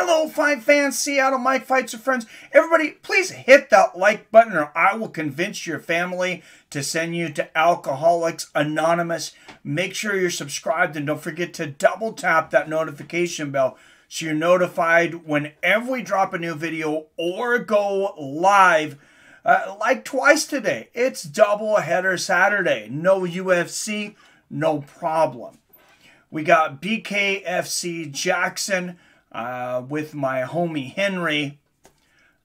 Hello, fight fans, Seattle Mike Fights with Friends. Everybody, please hit that like button or I will convince your family to send you to Alcoholics Anonymous. Make sure you're subscribed and don't forget to double tap that notification bell so you're notified whenever we drop a new video or go live. Like twice today. It's double header Saturday. No UFC, no problem. We got BKFC Jackson with my homie Henry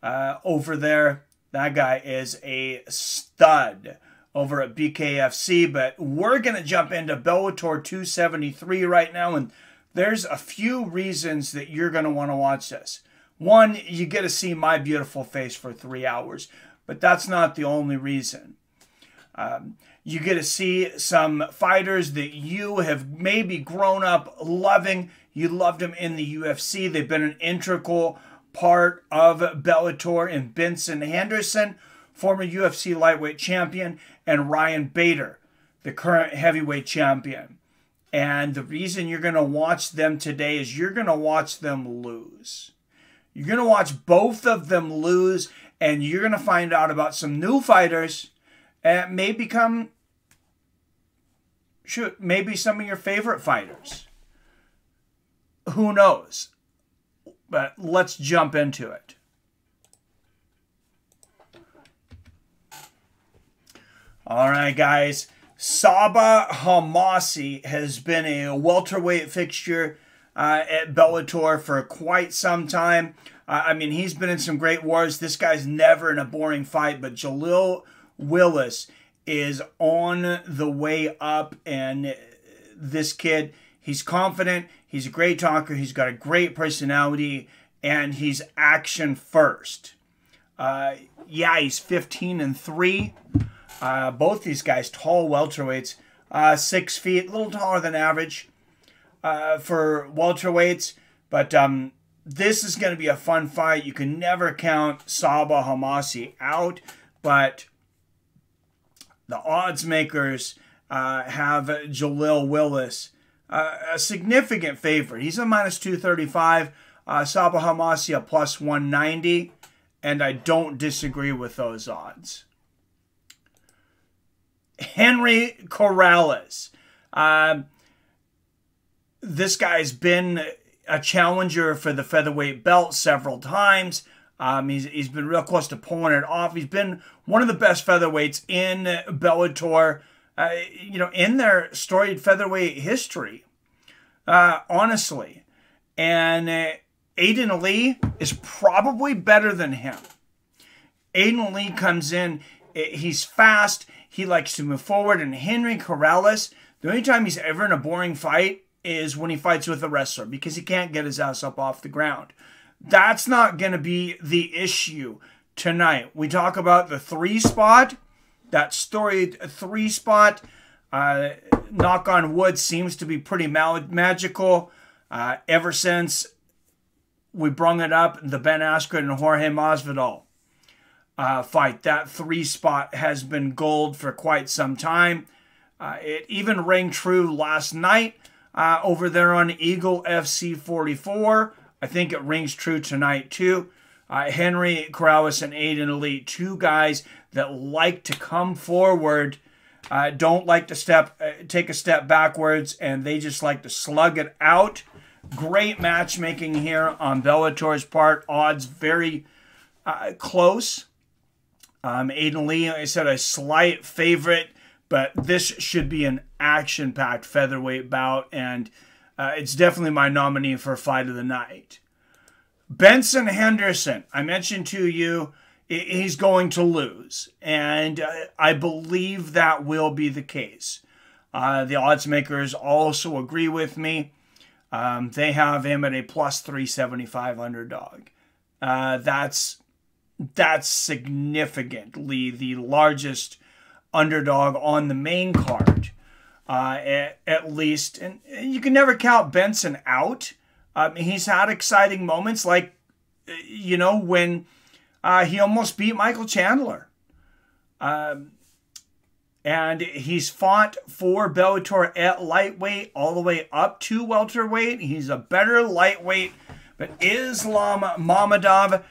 over there. That guy is a stud over at BKFC. But we're going to jump into Bellator 273 right now. And there's a few reasons that you're going to want to watch this. One, you get to see my beautiful face for 3 hours. But that's not the only reason. You get to see some fighters that you have maybe grown up loving. You loved them in the UFC. They've been an integral part of Bellator in Benson Henderson, former UFC lightweight champion, and Ryan Bader, the current heavyweight champion. And the reason you're going to watch them today is you're going to watch them lose. You're going to watch both of them lose, and you're going to find out about some new fighters that may become, maybe some of your favorite fighters. Who knows? But let's jump into it. All right, guys. Sabah Homasi has been a welterweight fixture at Bellator for quite some time. I mean, he's been in some great wars. This guy's never in a boring fight, but Jalil Willis is on the way up, and this kid, he's confident, he's a great talker, he's got a great personality, and he's action first. Yeah, he's 15-3. Both these guys, tall welterweights, 6 feet, a little taller than average for welterweights, but this is going to be a fun fight. You can never count Sabah Homasi out, but the odds makers have Jalil Willis a significant favorite. He's a minus 235. Sabah Homasi a plus 190, and I don't disagree with those odds. Henry Corrales. This guy's been a challenger for the featherweight belt several times. He's been real close to pulling it off. He's been one of the best featherweights in Bellator, you know, in their storied featherweight history, honestly. And Aidan Lee is probably better than him. Aidan Lee comes in, he's fast, he likes to move forward, and Henry Corrales, the only time he's ever in a boring fight is when he fights with a wrestler because he can't get his ass up off the ground. That's not going to be the issue tonight. We talk about the 3 spot, that storied 3 spot. Knock on wood, seems to be pretty magical ever since we brung it up, the Ben Askren and Jorge Masvidal fight. That 3 spot has been gold for quite some time. It even rang true last night over there on Eagle FC 44. I think it rings true tonight too. Henry Corrales and Aidan Lee, 2 guys that like to come forward, don't like to take a step backwards, and they just like to slug it out. Great matchmaking here on Bellator's part. Odds very close. Aidan Lee, like I said, a slight favorite, but this should be an action-packed featherweight bout, and it's definitely my nominee for Fight of the Night. Benson Henderson, I mentioned to you, he's going to lose, and I believe that will be the case. The odds makers also agree with me. They have him at a plus 375 underdog. That's significantly the largest underdog on the main card, at least. And you can never count Benson out. He's had exciting moments, like, you know, when he almost beat Michael Chandler. And he's fought for Bellator at lightweight all the way up to welterweight. He's a better lightweight But Islam Mamodev,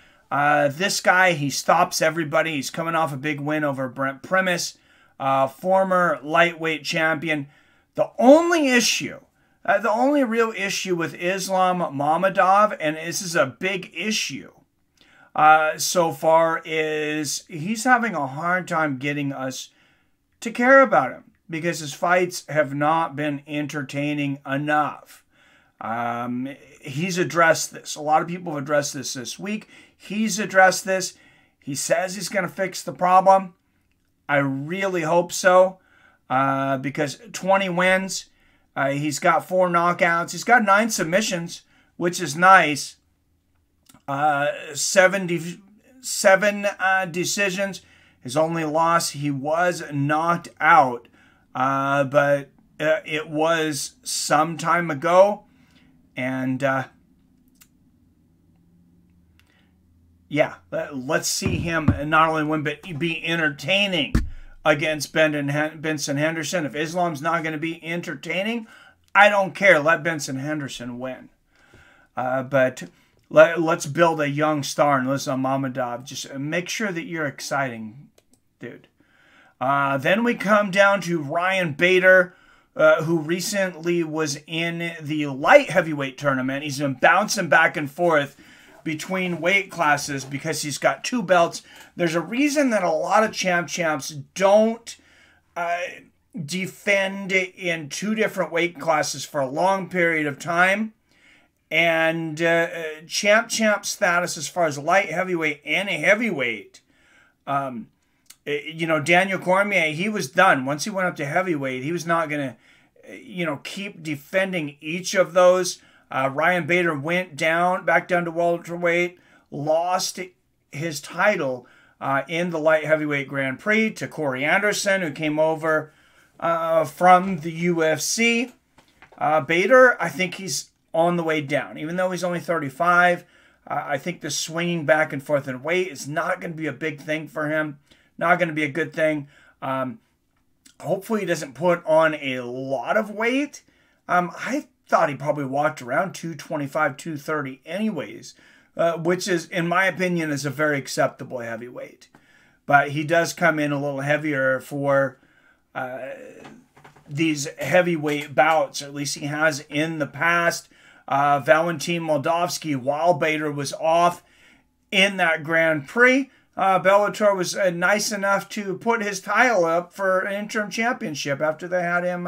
this guy, he stops everybody. He's coming off a big win over Brent Primus, former lightweight champion. The only issue, the only real issue with Islam Mamodev, and this is a big issue so far, is he's having a hard time getting us to care about him because his fights have not been entertaining enough. He's addressed this. A lot of people have addressed this week. He's addressed this. He says he's going to fix the problem. I really hope so because 20 wins. He's got 4 knockouts. He's got 9 submissions, which is nice. 7 decisions. His only loss, he was knocked out, but it was some time ago. And yeah, let's see him not only win, but be entertaining against Benson Henderson. If Islam's not going to be entertaining, I don't care. Let Benson Henderson win. But let's build a young star in Islam Mamodev. Just make sure that you're exciting, dude. Then we come down to Ryan Bader, who recently was in the light heavyweight tournament. He's been bouncing back and forth between weight classes because he's got 2 belts. There's a reason that a lot of champs don't defend in 2 different weight classes for a long period of time. And champ status as far as light heavyweight and heavyweight, you know, Daniel Cormier, he was done. Once he went up to heavyweight, he was not going to, you know, keep defending each of those. Ryan Bader went back down to welterweight, lost his title in the light heavyweight Grand Prix to Corey Anderson, who came over from the UFC. Bader, I think he's on the way down. Even though he's only 35, I think the swinging back and forth in weight is not going to be a big thing for him. Not going to be a good thing. Hopefully he doesn't put on a lot of weight. I thought he probably walked around 225, 230 anyways, which is, in my opinion, is a very acceptable heavyweight. But he does come in a little heavier for these heavyweight bouts, or at least he has in the past. Valentin Moldavsky, while Bader was off in that Grand Prix, Bellator was nice enough to put his title up for an interim championship after they had him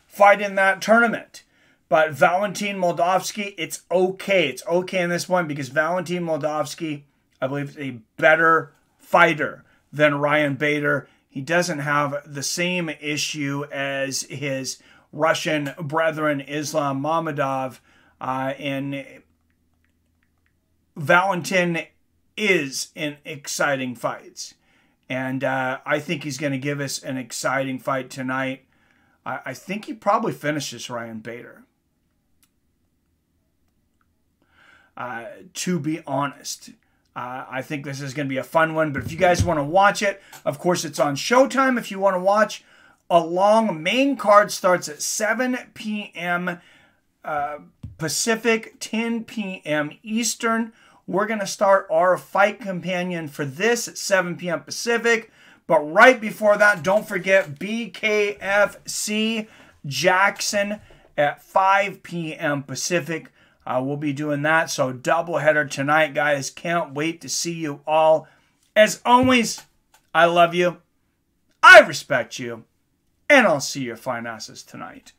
fight in that tournament. But Valentin Moldavsky, it's okay. It's okay in this one because Valentin Moldavsky, I believe, is a better fighter than Ryan Bader. He doesn't have the same issue as his Russian brethren, Islam Mamodev, and Valentin is in exciting fights. And I think he's going to give us an exciting fight tonight. I think he probably finishes Ryan Bader. To be honest. I think this is going to be a fun one. But if you guys want to watch it, of course, it's on Showtime. If you want to watch along, main card starts at 7 p.m. Pacific, 10 p.m. Eastern. We're going to start our fight companion for this at 7 p.m. Pacific. But right before that, don't forget BKFC Jackson at 5 p.m. Pacific. We'll be doing that. So doubleheader tonight, guys. Can't wait to see you all. As always, I love you. I respect you. And I'll see your fine asses tonight.